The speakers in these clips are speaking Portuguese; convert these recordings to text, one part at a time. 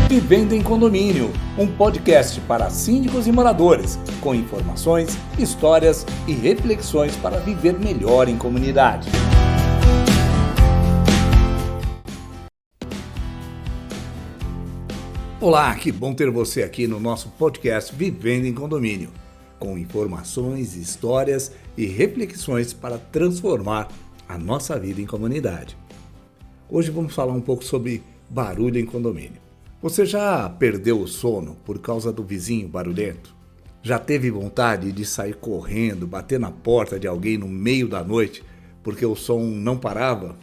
Vivendo em Condomínio, um podcast para síndicos e moradores, com informações, histórias e reflexões para viver melhor em comunidade. Olá, que bom ter você aqui no nosso podcast Vivendo em Condomínio, com informações, histórias e reflexões para transformar a nossa vida em comunidade. Hoje vamos falar um pouco sobre barulho em condomínio. Você já perdeu o sono por causa do vizinho barulhento? Já teve vontade de sair correndo, bater na porta de alguém no meio da noite porque o som não parava?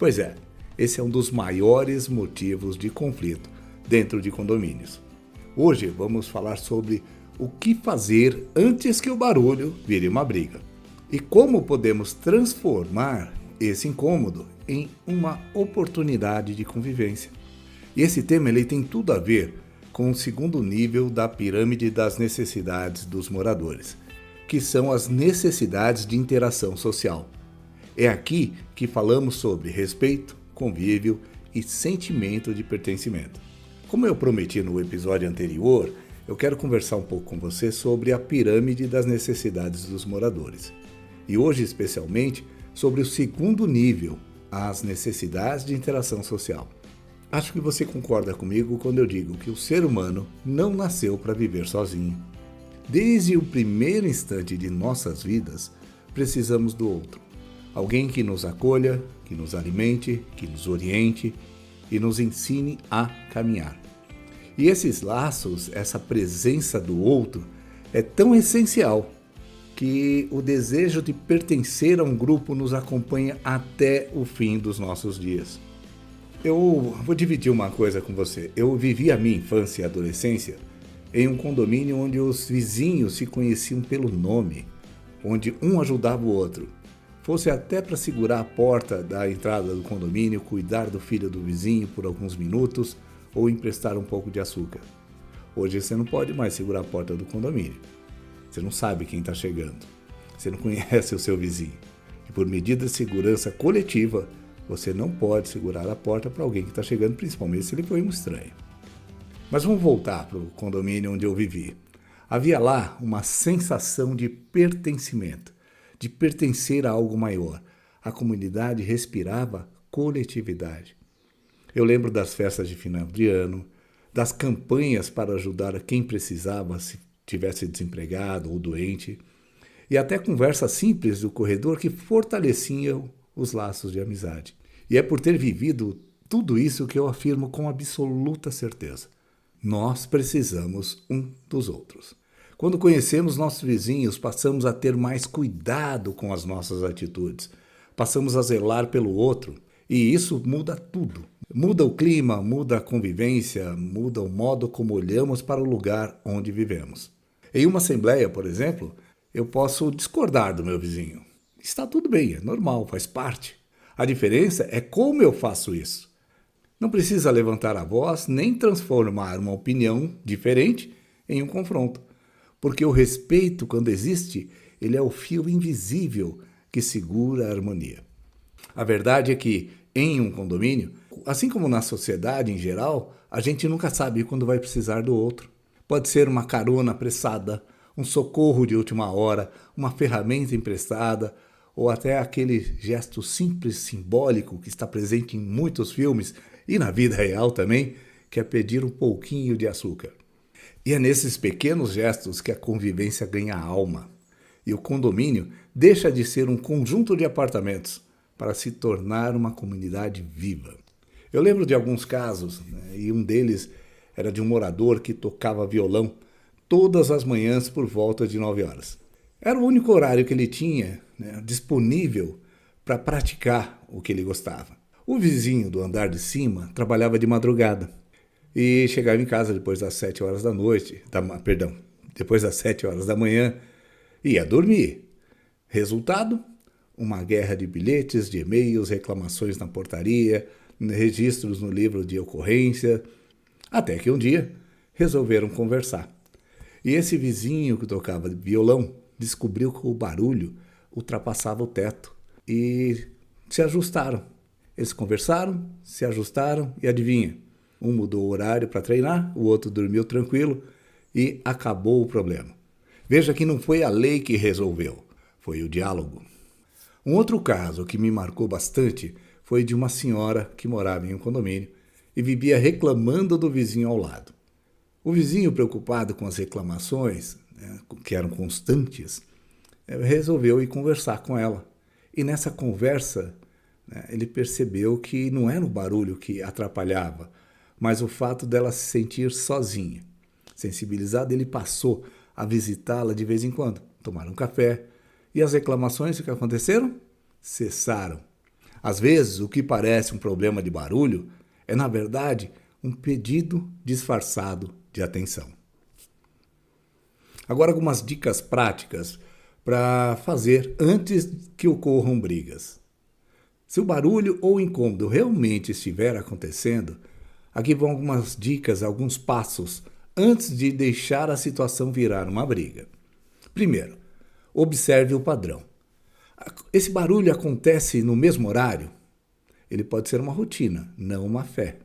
Pois é, esse é um dos maiores motivos de conflito dentro de condomínios. Hoje vamos falar sobre o que fazer antes que o barulho vire uma briga e como podemos transformar esse incômodo em uma oportunidade de convivência. E esse tema ele tem tudo a ver com o segundo nível da pirâmide das necessidades dos moradores, que são as necessidades de interação social. É aqui que falamos sobre respeito, convívio e sentimento de pertencimento. Como eu prometi no episódio anterior, eu quero conversar um pouco com você sobre a pirâmide das necessidades dos moradores. E hoje, especialmente, sobre o segundo nível, as necessidades de interação social. Acho que você concorda comigo quando eu digo que o ser humano não nasceu para viver sozinho. Desde o primeiro instante de nossas vidas, precisamos do outro. Alguém que nos acolha, que nos alimente, que nos oriente e nos ensine a caminhar. E esses laços, essa presença do outro, é tão essencial que o desejo de pertencer a um grupo nos acompanha até o fim dos nossos dias. Eu vou dividir uma coisa com você. Eu vivi a minha infância e adolescência em um condomínio onde os vizinhos se conheciam pelo nome, onde um ajudava o outro. Fosse até para segurar a porta da entrada do condomínio, cuidar do filho do vizinho por alguns minutos ou emprestar um pouco de açúcar. Hoje você não pode mais segurar a porta do condomínio. Você não sabe quem está chegando. Você não conhece o seu vizinho. E por medida de segurança coletiva, você não pode segurar a porta para alguém que está chegando, principalmente se ele for um estranho. Mas vamos voltar para o condomínio onde eu vivi. Havia lá uma sensação de pertencimento, de pertencer a algo maior. A comunidade respirava coletividade. Eu lembro das festas de final de ano, das campanhas para ajudar quem precisava se tivesse desempregado ou doente, e até conversas simples do corredor que fortaleciam os laços de amizade. E é por ter vivido tudo isso que eu afirmo com absoluta certeza. Nós precisamos um dos outros. Quando conhecemos nossos vizinhos, passamos a ter mais cuidado com as nossas atitudes. Passamos a zelar pelo outro. E isso muda tudo. Muda o clima, muda a convivência, muda o modo como olhamos para o lugar onde vivemos. Em uma assembleia, por exemplo, eu posso discordar do meu vizinho. Está tudo bem, é normal, faz parte. A diferença é como eu faço isso. Não precisa levantar a voz nem transformar uma opinião diferente em um confronto. Porque o respeito, quando existe, ele é o fio invisível que segura a harmonia. A verdade é que, em um condomínio, assim como na sociedade em geral, a gente nunca sabe quando vai precisar do outro. Pode ser uma carona apressada, um socorro de última hora, uma ferramenta emprestada, ou até aquele gesto simples, simbólico, que está presente em muitos filmes e na vida real também, que é pedir um pouquinho de açúcar. E é nesses pequenos gestos que a convivência ganha alma. E o condomínio deixa de ser um conjunto de apartamentos para se tornar uma comunidade viva. Eu lembro de alguns casos, e um deles era de um morador que tocava violão todas as manhãs por volta de 9 horas. Era o único horário que ele tinha disponível para praticar o que ele gostava. O vizinho do andar de cima trabalhava de madrugada e chegava em casa depois das 7 horas da noite, depois das 7 horas da manhã, e ia dormir. Resultado? Uma guerra de bilhetes, de e-mails, reclamações na portaria, registros no livro de ocorrência, até que um dia resolveram conversar. E esse vizinho que tocava violão descobriu que o barulho ultrapassava o teto e se ajustaram. Eles conversaram, se ajustaram e adivinha? Um mudou o horário para treinar, o outro dormiu tranquilo e acabou o problema. Veja que não foi a lei que resolveu, foi o diálogo. Um outro caso que me marcou bastante foi de uma senhora que morava em um condomínio e vivia reclamando do vizinho ao lado. O vizinho, preocupado com as reclamações, que eram constantes, resolveu ir conversar com ela. E nessa conversa, ele percebeu que não era o barulho que atrapalhava, mas o fato dela se sentir sozinha. Sensibilizado, ele passou a visitá-la de vez em quando, tomar um café. E as reclamações, o que aconteceram? Cessaram. Às vezes, o que parece um problema de barulho é, na verdade, um pedido disfarçado de atenção. Agora, algumas dicas práticas para fazer antes que ocorram brigas. Se o barulho ou o incômodo realmente estiver acontecendo, aqui vão algumas dicas, alguns passos antes de deixar a situação virar uma briga. Primeiro, observe o padrão. Esse barulho acontece no mesmo horário? Ele pode ser uma rotina, não uma fé.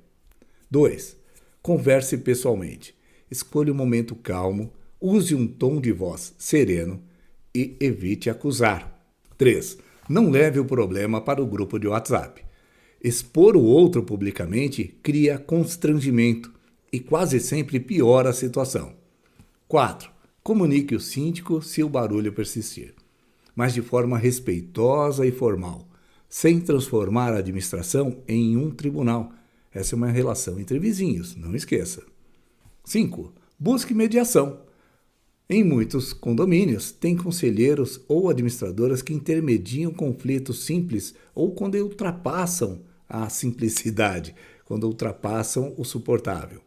2. Converse pessoalmente. Escolha um momento calmo, use um tom de voz sereno e evite acusar. 3. Não leve o problema para o grupo de WhatsApp. Expor o outro publicamente cria constrangimento e quase sempre piora a situação. 4. Comunique o síndico se o barulho persistir, mas de forma respeitosa e formal, sem transformar a administração em um tribunal. Essa é uma relação entre vizinhos, não esqueça. 5. Busque mediação. Em muitos condomínios, tem conselheiros ou administradoras que intermediam conflitos simples ou quando ultrapassam a simplicidade, quando ultrapassam o suportável.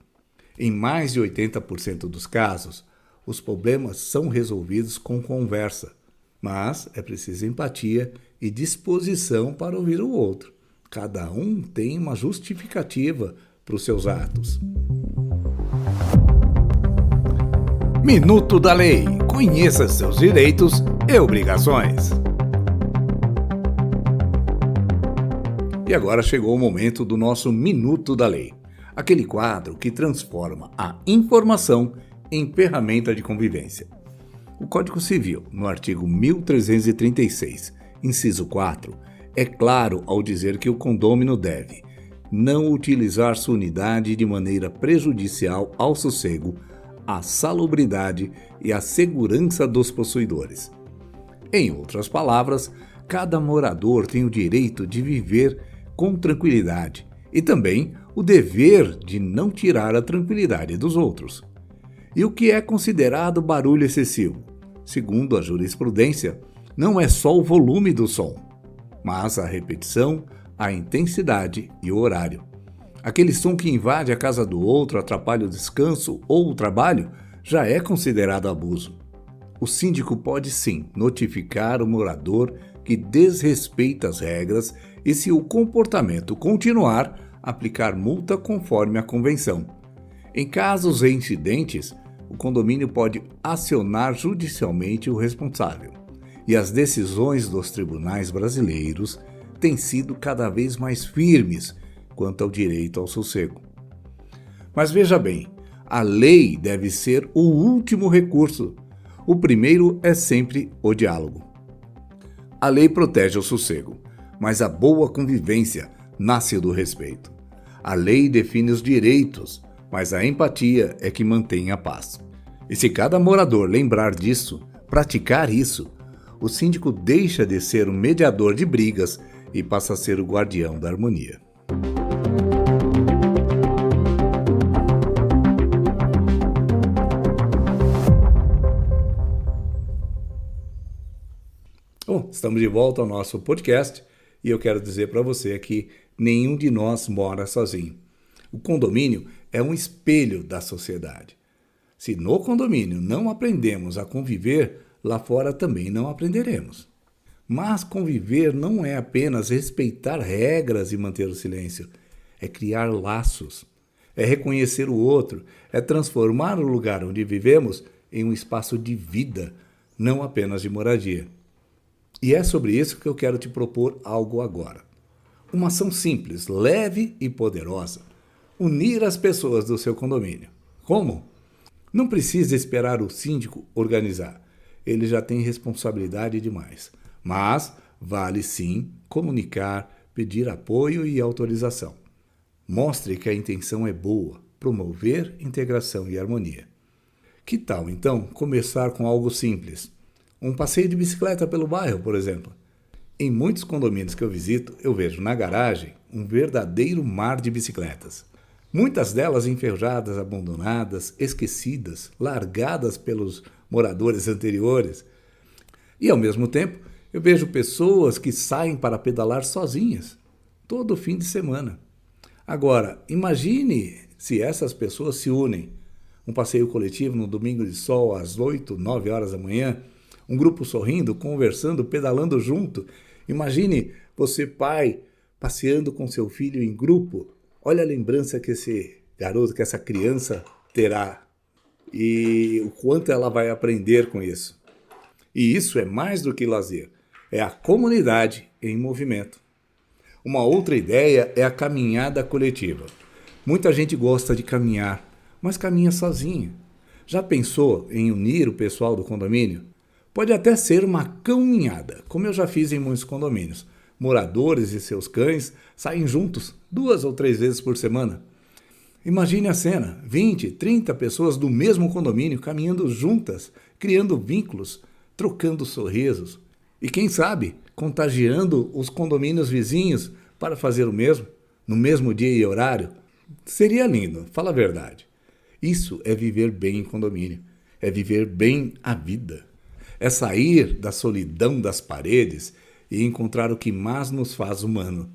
Em mais de 80% dos casos, os problemas são resolvidos com conversa, mas é preciso empatia e disposição para ouvir o outro. Cada um tem uma justificativa para os seus atos. Minuto da Lei. Conheça seus direitos e obrigações. E agora chegou o momento do nosso Minuto da Lei. Aquele quadro que transforma a informação em ferramenta de convivência. O Código Civil, no artigo 1336, inciso 4, é claro ao dizer que o condômino deve não utilizar sua unidade de maneira prejudicial ao sossego, à salubridade e à segurança dos possuidores. Em outras palavras, cada morador tem o direito de viver com tranquilidade e também o dever de não tirar a tranquilidade dos outros. E o que é considerado barulho excessivo? Segundo a jurisprudência, não é só o volume do som, mas a repetição, a intensidade e o horário. Aquele som que invade a casa do outro, atrapalha o descanso ou o trabalho, já é considerado abuso. O síndico pode sim notificar o morador que desrespeita as regras e, se o comportamento continuar, aplicar multa conforme a convenção. Em casos reincidentes, o condomínio pode acionar judicialmente o responsável. E as decisões dos tribunais brasileiros têm sido cada vez mais firmes quanto ao direito ao sossego. Mas veja bem, a lei deve ser o último recurso. O primeiro é sempre o diálogo. A lei protege o sossego, mas a boa convivência nasce do respeito. A lei define os direitos, mas a empatia é que mantém a paz. E se cada morador lembrar disso, praticar isso, o síndico deixa de ser o mediador de brigas e passa a ser o guardião da harmonia. Bom, estamos de volta ao nosso podcast e eu quero dizer para você que nenhum de nós mora sozinho. O condomínio é um espelho da sociedade. Se no condomínio não aprendemos a conviver, lá fora também não aprenderemos. Mas conviver não é apenas respeitar regras e manter o silêncio. É criar laços. É reconhecer o outro. É transformar o lugar onde vivemos em um espaço de vida, não apenas de moradia. E é sobre isso que eu quero te propor algo agora. Uma ação simples, leve e poderosa. Unir as pessoas do seu condomínio. Como? Não precisa esperar o síndico organizar. Ele já tem responsabilidade demais. Mas vale sim comunicar, pedir apoio e autorização. Mostre que a intenção é boa, promover integração e harmonia. Que tal, então, começar com algo simples? Um passeio de bicicleta pelo bairro, por exemplo. Em muitos condomínios que eu visito, eu vejo na garagem um verdadeiro mar de bicicletas. Muitas delas enferrujadas, abandonadas, esquecidas, largadas pelos moradores anteriores. E, ao mesmo tempo, eu vejo pessoas que saem para pedalar sozinhas, todo fim de semana. Agora, imagine se essas pessoas se unem. Um passeio coletivo no domingo de sol às 8, 9 horas da manhã, um grupo sorrindo, conversando, pedalando junto. Imagine você, pai, passeando com seu filho em grupo. Olha a lembrança que esse garoto, que essa criança terá e o quanto ela vai aprender com isso. E isso é mais do que lazer, é a comunidade em movimento. Uma outra ideia é a caminhada coletiva. Muita gente gosta de caminhar, mas caminha sozinha. Já pensou em unir o pessoal do condomínio? Pode até ser uma caminhada, como eu já fiz em muitos condomínios. Moradores e seus cães saem juntos 2 ou 3 vezes por semana. Imagine a cena, 20, 30 pessoas do mesmo condomínio caminhando juntas, criando vínculos, trocando sorrisos e, quem sabe, contagiando os condomínios vizinhos para fazer o mesmo, no mesmo dia e horário. Seria lindo, fala a verdade. Isso é viver bem em condomínio, é viver bem a vida. É sair da solidão das paredes e encontrar o que mais nos faz humano,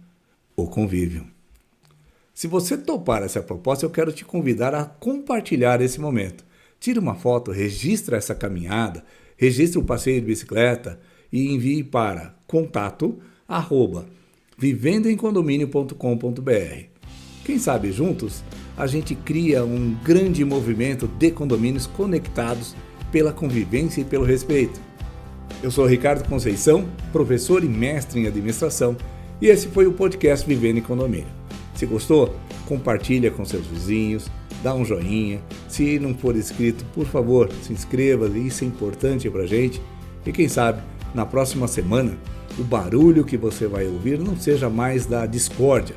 o convívio. Se você topar essa proposta, eu quero te convidar a compartilhar esse momento. Tire uma foto, registre essa caminhada, registre o passeio de bicicleta e envie para contato@vivendoemcondominio.com.br. Quem sabe juntos a gente cria um grande movimento de condomínios conectados pela convivência e pelo respeito. Eu sou Ricardo Conceição, professor e mestre em administração, e esse foi o podcast Vivendo em Condomínio. Se gostou, compartilha com seus vizinhos, dá um joinha. Se não for inscrito, por favor, se inscreva, isso é importante pra gente. E quem sabe, na próxima semana, o barulho que você vai ouvir não seja mais da discórdia,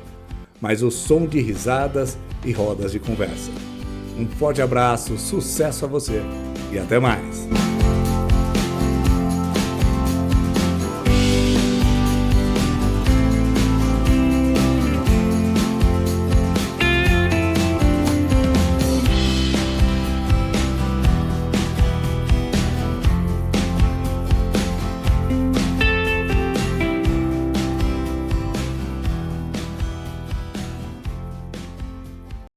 mas o som de risadas e rodas de conversa. Um forte abraço, sucesso a você e até mais!